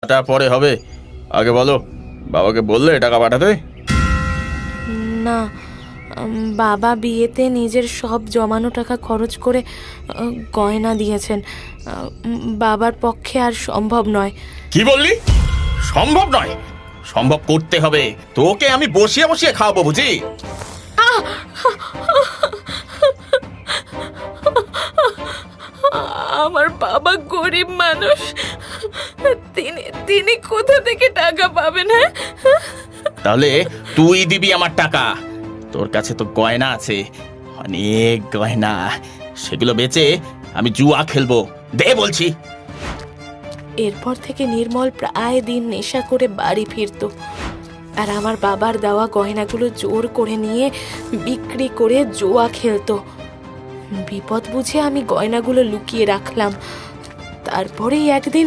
টাকা পরে হবে, আগে বলো বাবাকে বললে টাকা পাঠাতে? না, বাবা বিয়েতে নিজের সব জমানো টাকা খরচ করে গয়না দিয়েছেন। বাবার পক্ষে আর সম্ভব নয়। কি বললি? সম্ভব নয়? সম্ভব করতে হবে। তোকে আমি বসিয়ে বসিয়ে খাওয়াবো বুঝি? আমার বাবা গরিব মানুষ, তিনি তিনি কোথা থেকে টাকা পাবেন? হ্যাঁ, তাহলে তুই দিবি আমার টাকা। তোর কাছে তো গয়না আছে, অনেক গয়না, সেগুলো বেচে আমি জুয়া খেলবো। দে বলছি। এরপর থেকে নির্মল প্রায় দিন নেশা করে বাড়ি ফিরতো, আর আমার বাবার দেওয়া গয়নাগুলো জোর করে নিয়ে বিক্রি করে জুয়া খেলতো। বিপদ বুঝে আমি গয়নাগুলো লুকিয়ে রাখলাম। তারপরেই একদিন